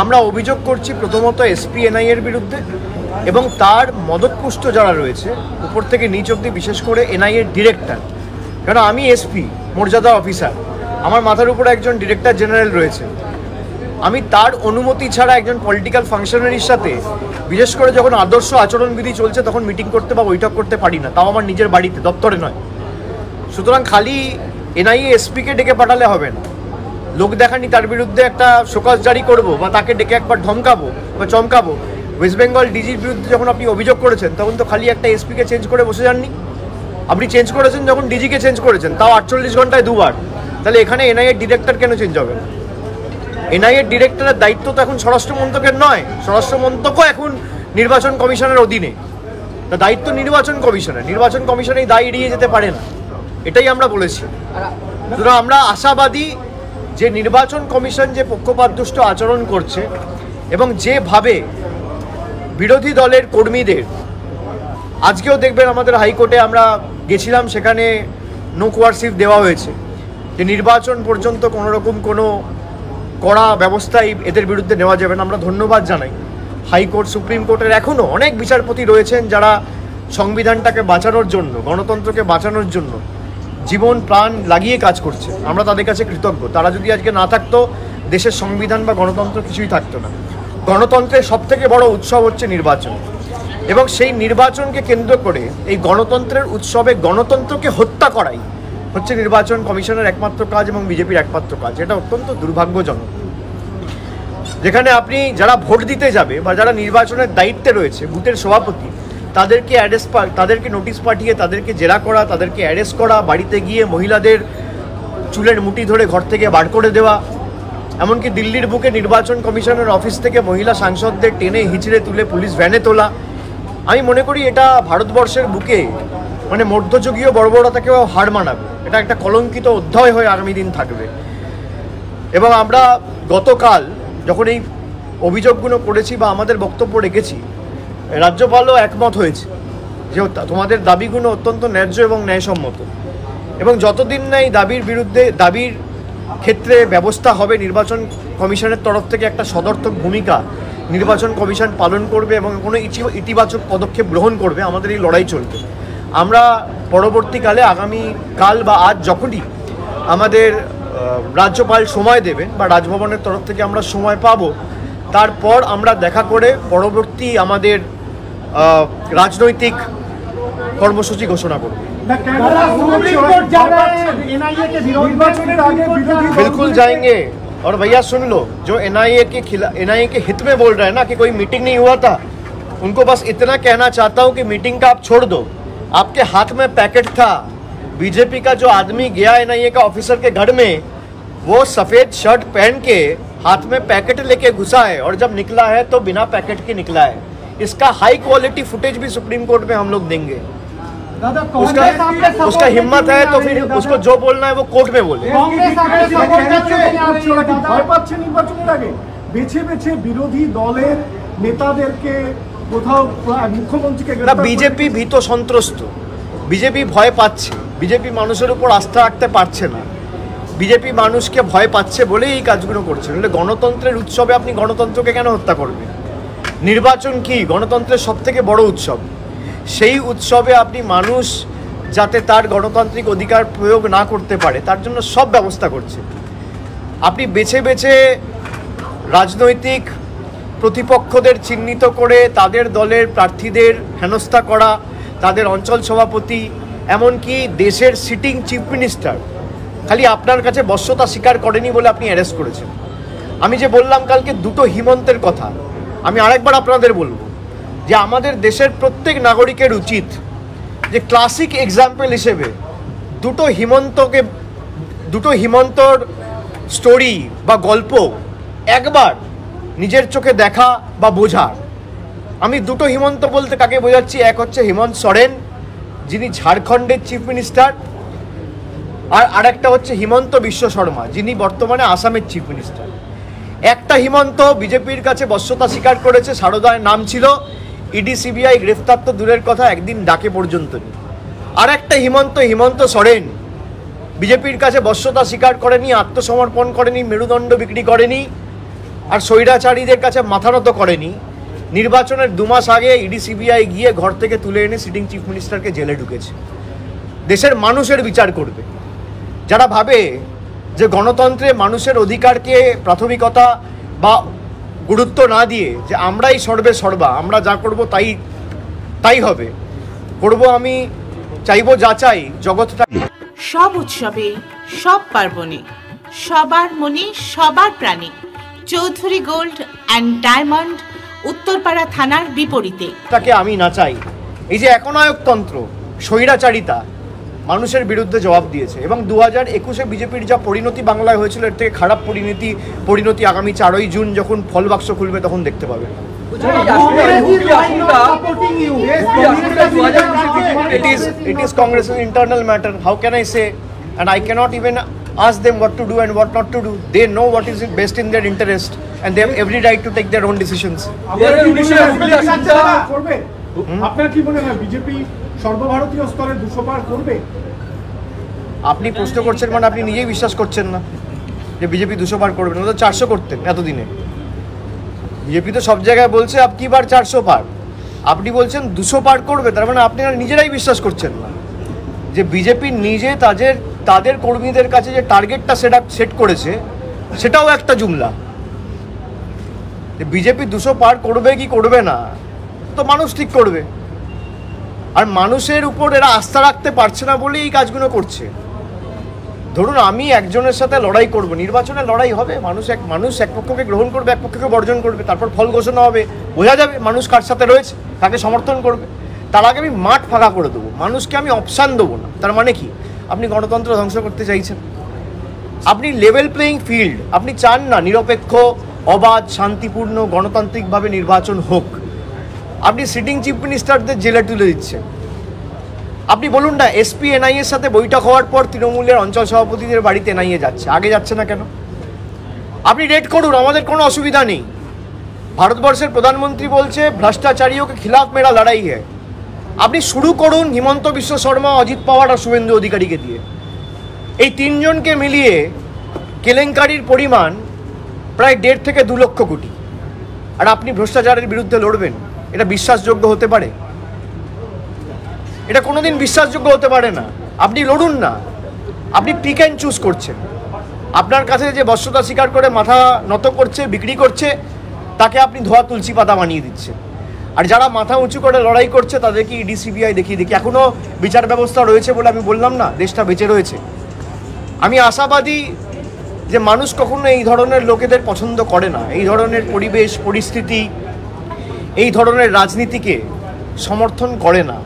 আমরা অভিযোগ করছি প্রথমত এসপি এনআইএর বিরুদ্ধে এবং তার মদতপুষ্ট যারা রয়েছে উপর থেকে নিচ অবধি, বিশেষ করে এনআইএর ডিরেক্টর। কারণ আমি এসপি মর্যাদা অফিসার, আমার মাথার উপরে একজন ডিরেক্টর জেনারেল রয়েছে, আমি তার অনুমতি ছাড়া একজন পলিটিক্যাল ফাংশনারির সাথে, বিশেষ করে যখন আদর্শ আচরণবিধি চলছে তখন মিটিং করতে বা বৈঠক করতে পারি না, তাও আমার নিজের বাড়িতে, দপ্তরে নয়। সুতরাং খালি এনআইএ এসপিকে ডেকে পাঠালে হবে না, লোক দেখানি তার বিরুদ্ধে একটা শোকজ জারি করব বা তাকে ডেকে একবার ধমকাবো বা চমকাবো। ওয়েস্ট বেঙ্গল ডিজির বিরুদ্ধে যখন আপনি অভিযোগ করেছেন তখন তো খালি একটা এসপিকে চেঞ্জ করে বসে যাননি, আপনি চেঞ্জ করেছেন যখন ডিজিকে চেঞ্জ করেছেন, তাও 48 ঘন্টায় দুবার। তাহলে এখানে এনআইএর ডিরেক্টর কেন চেঞ্জ হবে? এনআইএর ডিরেক্টরের দায়িত্ব তো এখন স্বরাষ্ট্র মন্ত্রকের নয়, স্বরাষ্ট্র মন্ত্রকও এখন নির্বাচন কমিশনের অধীনে, তা দায়িত্ব নির্বাচন কমিশনের। নির্বাচন কমিশন এই দায় এড়িয়ে যেতে পারে না, এটাই আমরা বলেছি। সুতরাং আমরা আশাবাদী যে নির্বাচন কমিশন যে পক্ষপাতদুষ্ট আচরণ করছে এবং যেভাবে বিরোধী দলের কর্মীদের, আজকেও দেখবেন আমাদের হাইকোর্টে আমরা গেছিলাম, সেখানে নো কোয়ারসিভ দেওয়া হয়েছে যে নির্বাচন পর্যন্ত কোনোরকম কোনো কড়া ব্যবস্থাই এদের বিরুদ্ধে নেওয়া যাবে না। আমরা ধন্যবাদ জানাই হাইকোর্ট, সুপ্রিম কোর্টের এখনও অনেক বিচারপতি রয়েছেন যারা সংবিধানটাকে বাঁচানোর জন্য, গণতন্ত্রকে বাঁচানোর জন্য জীবন প্রাণ লাগিয়ে কাজ করছে। আমরা তাদের কাছে কৃতজ্ঞ। তারা যদি আজকে না থাকতো, দেশের সংবিধান বা গণতন্ত্র কিছুই থাকতো না। গণতন্ত্রের সবথেকে বড় উৎসব হচ্ছে নির্বাচন, এবং সেই নির্বাচনকে কেন্দ্র করে এই গণতন্ত্রের উৎসবে গণতন্ত্রকে হত্যা করাই হচ্ছে নির্বাচন কমিশনের একমাত্র কাজ এবং বিজেপির একমাত্র কাজ। এটা অত্যন্ত দুর্ভাগ্যজনক। যেখানে আপনি যারা ভোট দিতে যাবে বা যারা নির্বাচনের দায়িত্বে রয়েছে, বুথের সভাপতি, তাদেরকে নোটিশ পাঠিয়ে তাদেরকে জেরা করা, তাদেরকে অ্যারেস্ট করা, বাড়িতে গিয়ে মহিলাদের চুলের মুঠি ধরে ঘর থেকে বার করে দেওয়া, এমনকি দিল্লির বুকে নির্বাচন কমিশনের অফিস থেকে মহিলা সাংসদদের টেনে হিঁচড়ে তুলে পুলিশ ভ্যানে তোলা। আমি মনে করি এটা ভারতবর্ষের বুকে মানে মধ্যযুগীয় বর্বরতাকেও হার মানাবে। এটা একটা কলঙ্কিত অধ্যায় হয়ে আগামী দিন থাকবে। এবং আমরা গতকাল যখন এই অভিযোগগুলো করেছি বা আমাদের বক্তব্য রেখেছি, রাজ্যপালও একমত হয়েছে যে তোমাদের দাবিগুলো অত্যন্ত ন্যায্য এবং ন্যায়সম্মত, এবং যতদিন না এই দাবির ক্ষেত্রে ব্যবস্থা হবে, নির্বাচন কমিশনের তরফ থেকে একটা সদর্থক ভূমিকা নির্বাচন কমিশন পালন করবে এবং কোনো ইতিবাচক পদক্ষেপ গ্রহণ করবে, আমাদের এই লড়াই চলবে। আমরা পরবর্তীকালে আগামীকাল বা আজ যখনই আমাদের রাজ্যপাল সময় দেবেন বা রাজভবনের তরফ থেকে আমরা সময় পাব, তারপর আমরা দেখা করে পরবর্তী আমাদের রাজনৈতিক কর্মসূচি ঘোষণा করব। बिल्कुल जाएंगे। और भैया सुन लो, जो एनआईए के हित में बोल रहे हैं ना कि कोई मीटिंग नहीं हुआ था, उनको बस इतना कहना चाहता हूं कि मीटिंग का आप छोड़ दो। आपके हाथ में पैकेट था, बीजेपी का जो आदमी गया एनआईए का ऑफिसर के घर में, वो सफेद शर्ट पहन के हाथ में पैकेट लेके घुसा है और जब निकला है तो बिना पैकेट के निकला है। इसका हाई क्वालिटी फुटेज भी सुप्रीम कोर्ट में हम लोग देंगे। उसका हिम्मत है तो फिर उसको जो बोलना है वो कोर्ट में बोले। বিজেপি ভীত সন্ত্রস্ত, বিজেপি ভয় পাচ্ছে, বিজেপি মানুষের উপর আস্থা রাখতে পারছে না, বিজেপি মানুষকে ভয় পাচ্ছে বলেই এই কাজগুলো করছে। গণতন্ত্রের উৎসবে আপনি গণতন্ত্রকে কেন হত্যা করবেন? নির্বাচন কি গণতন্ত্রের সবথেকে বড় উৎসব, সেই উৎসবে আপনি মানুষ যাতে তার গণতান্ত্রিক অধিকার প্রয়োগ না করতে পারে তার জন্য সব ব্যবস্থা করছে। আপনি বেছে বেছে রাজনৈতিক প্রতিপক্ষদের চিহ্নিত করে তাদের দলের প্রার্থীদের হেনস্থা করা, তাদের অঞ্চল সভাপতি, এমনকি দেশের সিটিং চিফ মিনিস্টার খালি আপনার কাছে বশ্যতা স্বীকার করেনি বলে আপনি অ্যারেস্ট করেছেন। আমি যে বললাম কালকে দুটো হিমন্তের কথা, আমি আরেকবার আপনাদের বলবো যে আমাদের দেশের প্রত্যেক নাগরিকের উচিত যে ক্লাসিক এক্সাম্পল হিসেবে দুটো হিমন্তর স্টোরি বা গল্প একবার নিজের চোখে দেখা বা বোঝার। আমি দুটো হিমন্ত বলতে কাকে বোঝাচ্ছি, এক হচ্ছে হেমন্ত সোরেন যিনি ঝাড়খণ্ডের চিফ মিনিস্টার, আর আরেকটা হচ্ছে হিমন্ত বিশ্ব শর্মা যিনি বর্তমানে আসামের চিফ মিনিস্টার। একটা হিমন্ত বিজেপির কাছে বশ্যতা স্বীকার করেছে, সারদার নাম ছিল, ইডি সিবিআই গ্রেফতার তো দূরের কথা, একদিন ডাকে পর্যন্ত নেই। আর একটা হিমন্ত সোরেন বিজেপির কাছে বশ্যতা স্বীকার করেনি, আত্মসমর্পণ করেনি, মেরুদণ্ড বিক্রি করেনি, আর স্বৈরাচারীদের কাছে মাথা নত করেনি। নির্বাচনের 2 মাস আগে ইডি সিবিআই গিয়ে ঘর থেকে তুলে এনে সিটিং চিফ মিনিস্টারকে জেলে ঢুকেছে। দেশের মানুষের বিচার করবে। যারা ভাবে যে গণতন্ত্রে মানুষের অধিকারকে প্রাথমিকতা বা গুরুত্ব না দিয়ে যে আমরাই সর্বে সর্বা, আমরা যা করব তাই হবে, করব আমি চাইবো যা চাই জগৎটা। সব উৎসবে, সব পার্বণে, সবার মনে, সবার প্রাণে Chowdhury gold and diamond, Uttarpara থানার বিপরীতে। তাকে আমি না চাই। এই যে একনায়কতন্ত্র, স্বৈরাচারিতা মানুষের বিরুদ্ধে জবাব দিয়েছে এবং 2021-এ বিজেপির যা পরিণতি বাংলায় হয়েছিল এর থেকে খারাপ পরিণতি আগামী 4ই জুন যখন ফল বাক্স খুলবে তখন দেখতে পাবে। It is Congress's internal matter. How can I say? And I cannot even ask them what to do and what not to do. They know what is best in their interest and they have every right to take their own decisions. আপনার কি মনে হয় BJP সর্বভারতীয় স্তরে 200 পার করবে? আপনি প্রশ্ন করছেন মানে আপনি নিজেই বিশ্বাস করছেন না যে বিজেপি 200 পার করবে না। তো 400 করতেন এতদিনে। বিজেপি তো সব জায়গায় বলছে আপ কি বার 400 পার, আপনি বলছেন 200 পার করবে। তার মানে আপনি নিজেরাই বিশ্বাস করছেন না যে বিজেপি নিজে তাদের কর্মীদের কাছে যে টার্গেটটা সেট করেছে সেটাও একটা জুমলা। বিজেপি 200 পার করবে কি করবে না তো মানুষ ঠিক করবে। আর মানুষের উপর এরা আস্থা রাখতে পারছে না বলেই এই কাজগুলো করছে। ধরুন আমি একজনের সাথে লড়াই করব, নির্বাচনে লড়াই হবে, মানুষ এক পক্ষকে গ্রহণ করবে, এক পক্ষকে বর্জন করবে, তারপর ফল ঘোষণা হবে, বোঝা যাবে মানুষ কার সাথে রয়েছে, কাকে সমর্থন করবে। তার আগে আমি মাঠ ফাঁকা করে দেবো, মানুষকে আমি অপশান দেবো না। তার মানে কি? আপনি গণতন্ত্র ধ্বংস করতে চাইছেন। আপনি লেভেল প্লেয়িং ফিল্ড, আপনি চান না নিরপেক্ষ, অবাধ, শান্তিপূর্ণ, গণতান্ত্রিকভাবে নির্বাচন হোক। আপনি সিটিং চিফ মিনিস্টারদের জেলে তুলে দিচ্ছেন। আপনি বলুন না, এসপি এনআইএর সাথে বৈঠক হওয়ার পর তৃণমূলের অঞ্চল সভাপতিদের বাড়িতে এনআইএ যাচ্ছে, আগে যাচ্ছে না কেন? আপনি রেড করুন, আমাদের কোনো অসুবিধা নেই। ভারতবর্ষের প্রধানমন্ত্রী বলছে ভ্রষ্টাচারিयों के खिलाफ मेरा लड़ाई है। আপনি শুরু করুন হিমন্ত বিশ্ব শর্মা, অজিত পাওয়ার আর শুভেন্দু অধিকারীকে দিয়ে। এই 3 জনকে মিলিয়ে কেলেঙ্কারির পরিমাণ প্রায় 1.5 থেকে 2 লক্ষ কোটি। আর আপনি ভ্রষ্টাচারের বিরুদ্ধে লড়বেন? এটা বিশ্বাসযোগ্য হতে পারে? এটা কোনোদিন বিশ্বাসযোগ্য হতে পারে না। আপনি লড়ুন না, আপনি পিক অ্যান্ড চুজ করছেন। আপনার কাছে যে বশ্যতা স্বীকার করে মাথা নত করছে, বিক্রি করছে, তাকে আপনি ধোয়া তুলসী পাতা বানিয়ে দিচ্ছেন। আর যারা মাথা উঁচু করে লড়াই করছে তাদেরকে ইডি সিবিআই দেখিয়ে দেখি। এখনও বিচার ব্যবস্থা রয়েছে বলে আমি বললাম না, দেশটা বেঁচে রয়েছে। আমি আশাবাদী যে মানুষ কখনো এই ধরনের লোকেদের পছন্দ করে না, এই ধরনের পরিবেশ পরিস্থিতি, এই ধরনের রাজনীতিকে সমর্থন করে না।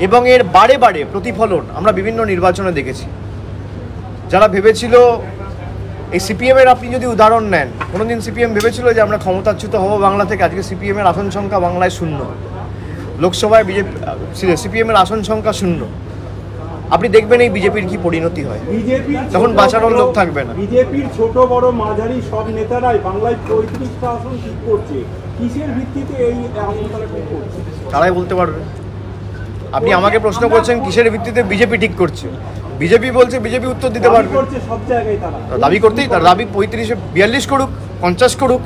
এবং এর বারে বারে প্রতিফলন আমরা বিভিন্ন নির্বাচনে দেখেছি। যারা ভেবেছিল এই সিপিএমের, আপনি যদি উদাহরণ নেন, কোনোদিন সিপিএম ভেবেছিল যে আমরা ক্ষমতাচ্যুত হব বাংলা থেকে? আজকে সিপিএমের আসন সংখ্যা বাংলায় 0, লোকসভায় সিপিএমের আসন সংখ্যা 0। আপনি দেখবেন এই বিজেপির কি পরিণতি হয়, তখন বাঁচানোর লোক থাকবে না। বিজেপির ছোট বড় মাঝারি সব নেতারাই বাংলায় 35টা আসন ঠিক করছে। কিসের ভিত্তিতে এই আসনটা ঠিক করছে তারাই বলতে পারবে। আপনি আমাকে প্রশ্ন করছেন কিসের ভিত্তিতে বিজেপি ঠিক করছে? বিজেপি বলছে, বিজেপি উত্তর দিতে পারবে। সব জায়গায় তারা দাবি করতেই, তার দাবি 35-এ 42 করুক, 50 করুক।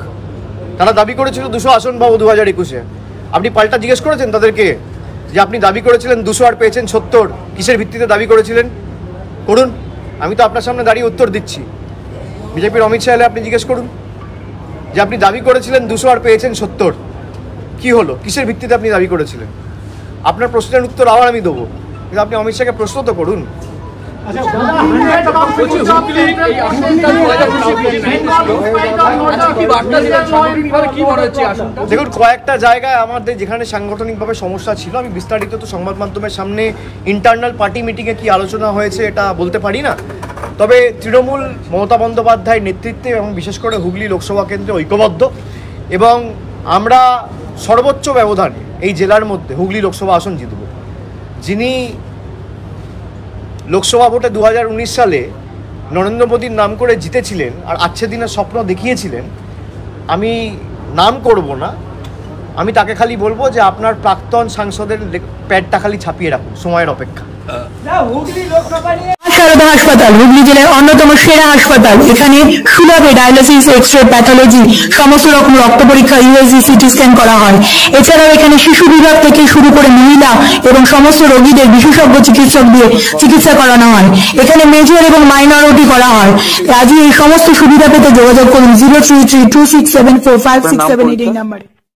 তারা দাবি করেছিল 200 আসন পাবো 2021-এ। আপনি পাল্টা জিজ্ঞেস করেছেন তাদেরকে যে আপনি দাবি করেছিলেন 200 আর পেয়েছেন 70, কিসের ভিত্তিতে দাবি করেছিলেন? করুন, আমি তো আপনার সামনে দাঁড়িয়ে উত্তর দিচ্ছি। বিজেপির অমিত শাহ এলে আপনি জিজ্ঞেস করুন যে আপনি দাবি করেছিলেন 200 আর পেয়েছেন 70, কি হলো, কিসের ভিত্তিতে আপনি দাবি করেছিলেন? আপনার প্রশ্নের উত্তর আবার আমি দেবো, কিন্তু আপনি অমিত শাহকে প্রশ্ন তো করুন। দেখুন, কয়েকটা জায়গায় আমাদের যেখানে সাংগঠনিকভাবে সমস্যা ছিল, আমি বিস্তারিত তো সংবাদ মাধ্যমের সামনে ইন্টারনাল পার্টি মিটিংয়ে কি আলোচনা হয়েছে এটা বলতে পারি না। তবে তৃণমূল মমতা বন্দ্যোপাধ্যায়ের নেতৃত্বে এবং বিশেষ করে হুগলি লোকসভা কেন্দ্রে ঐক্যবদ্ধ, এবং আমরা সর্বোচ্চ ব্যবধানে এই জেলার মধ্যে হুগলি লোকসভা আসন জিতব। যিনি লোকসভা ভোটে 2019 সালে নরেন্দ্র মোদীর নাম করে জিতেছিলেন আর আজকে দিনের স্বপ্ন দেখিয়েছিলেন, আমি নাম করব না, আমি তাকে খালি বলবো যে আপনার প্রাক্তন সাংসদের প্যাডটা খালি ছাপিয়ে রাখুন, সময়ের অপেক্ষা। সারদা হাসপাতাল হুগলি জেলার অন্যতম সেরা হাসপাতাল। এখানে সুলভে ডায়ালিসিস, এক্স-রে, প্যাথোলজি, সমস্ত রকম রক্ত পরীক্ষা, ইউএসজি, সিটি স্ক্যান করা হয়। এছাড়াও এখানে শিশু বিভাগ থেকে শুরু করে মহিলা এবং সমস্ত রোগীদের বিশেষজ্ঞ চিকিৎসক দিয়ে চিকিৎসা করানো হয়। এখানে মেজর এবং মাইনর ওটি করা হয়। আজই এই সমস্ত সুবিধা পেতে যোগাযোগ করুন 03326745678 এই নাম্বারে।